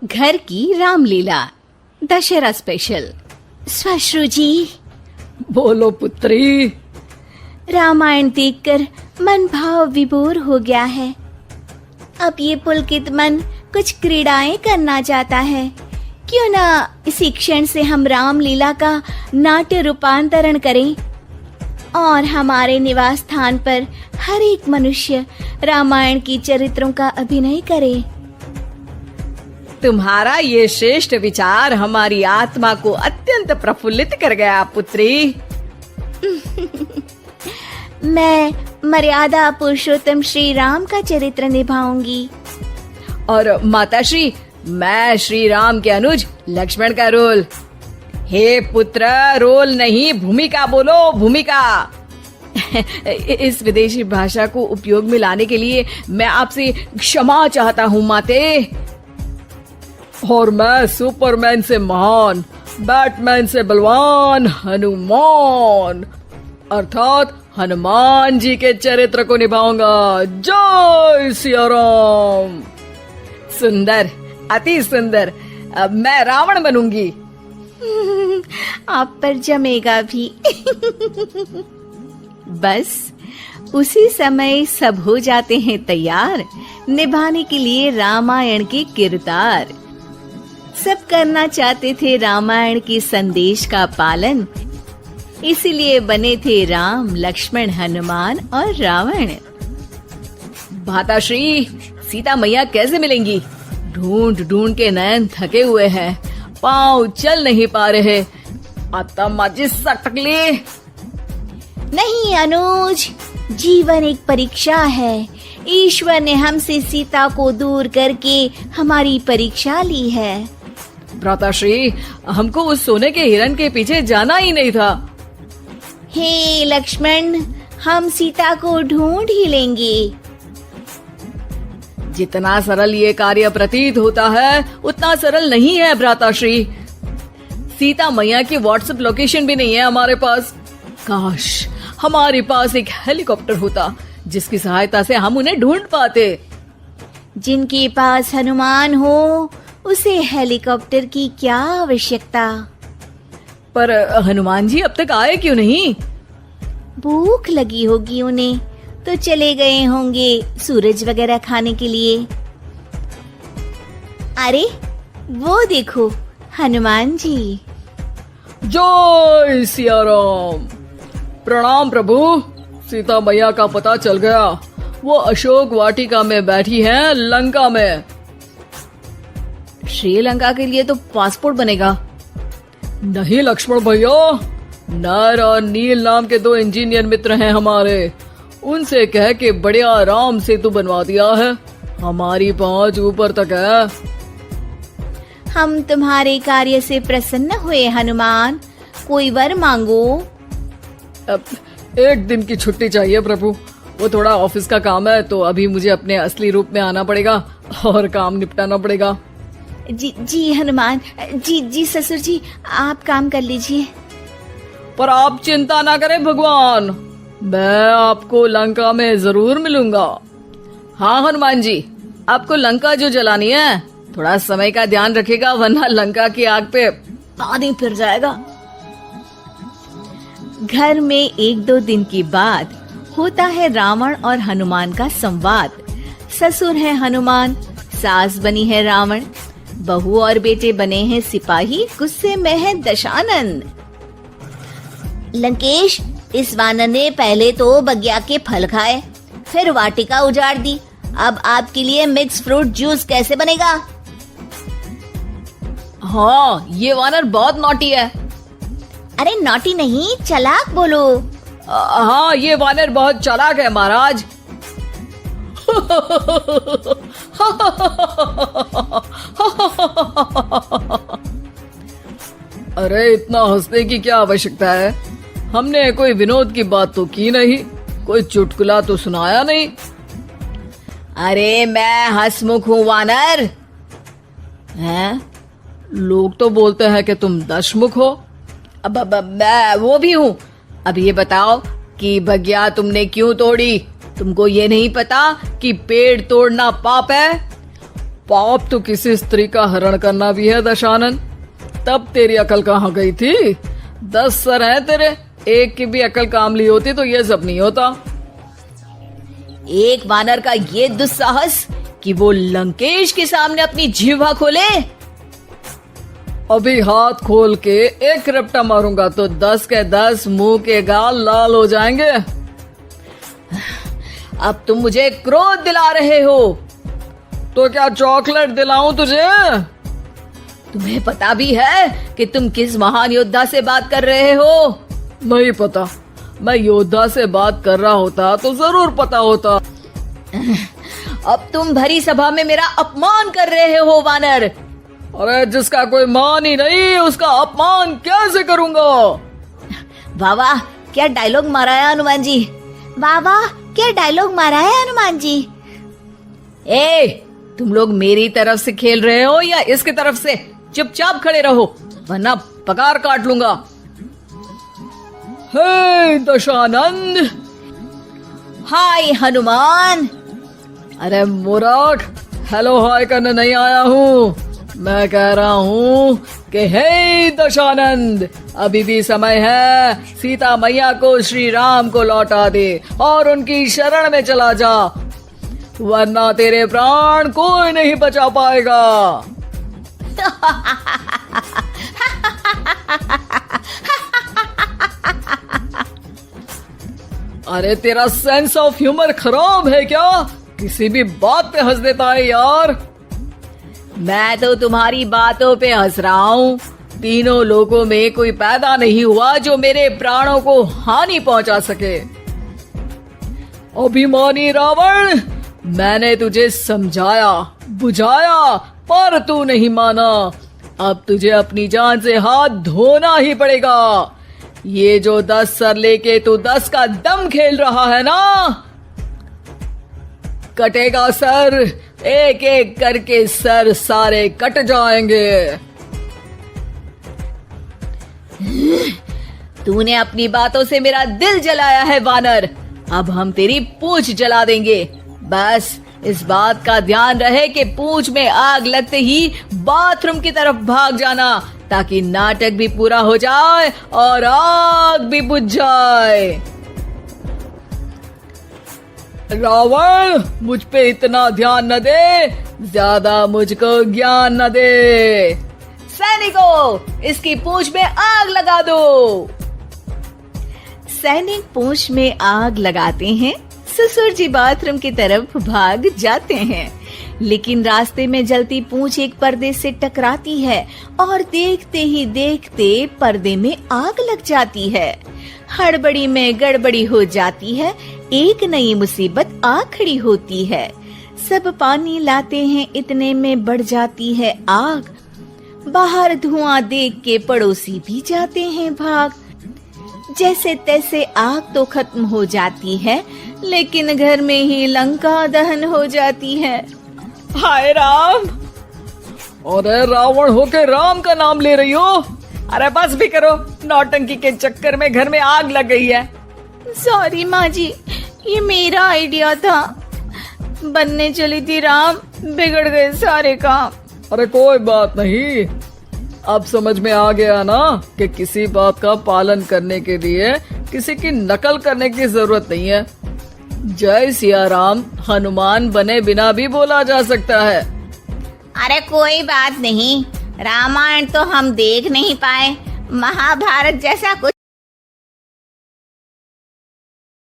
घर की रामलीला दशहरा स्पेशल। श्वश्रु जी, बोलो पुत्री। रामायण देखकर मन भाव विभोर हो गया है। अब ये पुलकित मन कुछ क्रीड़ाएं करना चाहता है। क्यों ना इसी क्षण से हम रामलीला का नाट्य रूपांतरण करें और हमारे निवास स्थान पर हर एक मनुष्य रामायण की चरित्रों का अभिनय करे। तुम्हारा ये श्रेष्ठ विचार हमारी आत्मा को अत्यंत प्रफुल्लित कर गया पुत्री। मैं मर्यादा पुरुषोत्तम श्री राम का चरित्र निभाऊंगी। और माताश्री, मैं श्री राम के अनुज लक्ष्मण का रोल। हे पुत्र, रोल नहीं भूमिका बोलो, भूमिका। इस विदेशी भाषा को उपयोग में लाने के लिए मैं आपसे क्षमा चाहता हूँ माते। और मैं सुपरमैन से महान, बैटमैन से बलवान हनुमान अर्थात हनुमान जी के चरित्र को निभाऊंगा। जय सिया राम। सुंदर, अति सुंदर। अब मैं रावण बनूंगी। आप पर जमेगा भी। बस उसी समय सब हो जाते हैं तैयार निभाने के लिए रामायण के किरदार। सब करना चाहते थे रामायण के संदेश का पालन, इसीलिए बने थे राम, लक्ष्मण, हनुमान और रावण। भाताश्री, सीता मैया कैसे मिलेंगी? ढूंढ ढूंढ के नयन थके हुए हैं, पाँव चल नहीं पा रहे। आता माजी सटकली। नहीं अनुज, जीवन एक परीक्षा है। ईश्वर ने हमसे सीता को दूर करके हमारी परीक्षा ली है। भ्राताश्री, हमको उस सोने के हिरण के पीछे जाना ही नहीं था। हे लक्ष्मण, हम सीता को ढूंढ ही लेंगे। जितना सरल ये कार्य प्रतीत होता है उतना सरल नहीं है भ्राताश्री। सीता मैया की व्हाट्सएप लोकेशन भी नहीं है हमारे पास। काश हमारे पास एक हेलीकॉप्टर होता जिसकी सहायता से हम उन्हें ढूंढ पाते। जिनके पास हनुमान हो उसे हेलीकॉप्टर की क्या आवश्यकता। पर हनुमान जी अब तक आए क्यों नहीं? भूख लगी होगी उन्हें, तो चले गए होंगे सूरज वगैरह खाने के लिए। अरे वो देखो हनुमान जी। जय सिया राम। प्रणाम प्रभु। सीता मैया का पता चल गया, वो अशोक वाटिका में बैठी हैं लंका में। श्रीलंका के लिए तो पासपोर्ट बनेगा। नहीं लक्ष्मण भैया, नर और नील नाम के 2 इंजीनियर मित्र हैं हमारे। उनसे कह के बढ़िया राम सेतु बनवा दिया है। हमारी पहुंच ऊपर तक है। हम तुम्हारे कार्य से प्रसन्न हुए हनुमान, कोई वर मांगो। अब 1 दिन की छुट्टी चाहिए प्रभु। वो थोड़ा ऑफिस का काम है, तो अभी मुझे अपने असली रूप में आना पड़ेगा और काम निपटाना पड़ेगा। जी हनुमान जी ससुर जी, आप काम कर लीजिए। पर आप चिंता ना करें भगवान, मैं आपको लंका में जरूर मिलूंगा। हाँ हनुमान जी, आपको लंका जो जलानी है थोड़ा समय का ध्यान रखेगा, वरना लंका की आग पे पानी फिर जाएगा। घर में 1-2 दिन के बाद होता है रावण और हनुमान का संवाद। ससुर है हनुमान, सास बनी है रावण, बहू और बेटे बने हैं सिपाही, गुस्से में है दशानन। लंकेश, इस वानर ने पहले तो बगिया के फल खाए, फिर वाटिका उजाड़ दी। अब आपके लिए मिक्स फ्रूट जूस कैसे बनेगा? हाँ, ये वानर बहुत नॉटी है। अरे नॉटी नहीं, चालाक बोलो। हाँ, ये वानर बहुत चालाक है महाराज। अरे इतना हंसने की क्या आवश्यकता है? हमने कोई विनोद की बात तो की नहीं, कोई चुटकुला तो सुनाया नहीं। अरे मैं हंसमुख हूँ वानर। हैं? लोग तो बोलते हैं कि तुम दशमुख हो। अब मैं वो भी हूँ। अब ये बताओ कि बगिया तुमने क्यों तोड़ी? तुमको ये नहीं पता कि पेड़ तोड़ना पाप है? पाप तो किसी स्त्री का हरण करना भी है दशानन। तब तेरी अकल कहाँ गई थी? 10 सर हैं तेरे, एक की भी अकल काम ली होती तो ये सब नहीं होता। एक वानर का ये दुस्साहस कि वो लंकेश के सामने अपनी जिह्वा खोले। अभी हाथ खोल के एक रपटा मारूंगा तो 10 के 10 मुंह के गाल लाल हो जाएंगे। अब तुम मुझे क्रोध दिला रहे हो। तो क्या चॉकलेट दिलाऊं तुझे? तुम्हें पता भी है कि तुम किस महान योद्धा से बात कर रहे हो? नहीं पता। मैं योद्धा से बात कर रहा होता तो जरूर पता होता। अब तुम भरी सभा में मेरा अपमान कर रहे हो वानर। अरे जिसका कोई मान ही नहीं उसका अपमान कैसे करूंगा? वाह वाह, क्या डायलॉग मारा है हनुमान जी। वाह वाह, क्या डायलॉग मारा है हनुमान जी। ए, तुम लोग मेरी तरफ से खेल रहे हो या इसकी तरफ से? चुपचाप खड़े रहो वरना पगार काट लूंगा। हे दशानंद। हाय हनुमान। अरे मूर्ख, हेलो हाय करने नहीं आया हूँ। मैं कह रहा हूँ कि हे दशानंद, अभी भी समय है। सीता मैया को श्री राम को लौटा दे और उनकी शरण में चला जा, वरना तेरे प्राण कोई नहीं बचा पाएगा। अरे तेरा सेंस ऑफ ह्यूमर खराब है क्या? किसी भी बात पे हंस देता है यार। मैं तो तुम्हारी बातों पे हंस रहा हूँ। तीनों लोगों में कोई पैदा नहीं हुआ जो मेरे प्राणों को हानि पहुंचा सके। अभिमानी रावण, मैंने तुझे समझाया बुझाया पर तू नहीं माना। अब तुझे अपनी जान से हाथ धोना ही पड़ेगा। ये जो 10 सर लेके तू 10 का दम खेल रहा है ना, कटेगा सर। एक एक करके सर सारे कट जाएंगे। तूने अपनी बातों से मेरा दिल जलाया है वानर। अब हम तेरी पूंछ जला देंगे। बस इस बात का ध्यान रहे कि पूंछ में आग लगते ही बाथरूम की तरफ भाग जाना, ताकि नाटक भी पूरा हो जाए और आग भी बुझ जाए। रावण, मुझ पे इतना ध्यान न दे, ज्यादा मुझको ज्ञान न दे। सैनिकों, इसकी पूंछ में आग लगा दो। सैनिक पूंछ में आग लगाते हैं। ससुर जी बाथरूम की तरफ भाग जाते हैं, लेकिन रास्ते में जलती पूंछ एक पर्दे से टकराती है और देखते ही देखते पर्दे में आग लग जाती है। हड़बड़ी में गड़बड़ी हो जाती है। एक नई मुसीबत आ खड़ी होती है। सब पानी लाते हैं, इतने में बढ़ जाती है आग। बाहर धुआं देख के पड़ोसी भी जाते हैं भाग। जैसे तैसे आग तो खत्म हो जाती है, लेकिन घर में ही लंका दहन हो जाती है। हाय राम। अरे रावण होके राम का नाम ले रही हो? अरे बस भी करो, नौटंकी के चक्कर में घर में आग लग गई है। सॉरी माँ जी, ये मेरा आइडिया था। बनने चली थी राम, बिगड़ गए सारे काम। अरे कोई बात नहीं, अब समझ में आ गया ना कि किसी बात का पालन करने के लिए किसी की नकल करने की जरूरत नहीं है। जय सिया राम हनुमान बने बिना भी बोला जा सकता है। अरे कोई बात नहीं, रामायण तो हम देख नहीं पाए, महाभारत जैसा कुछ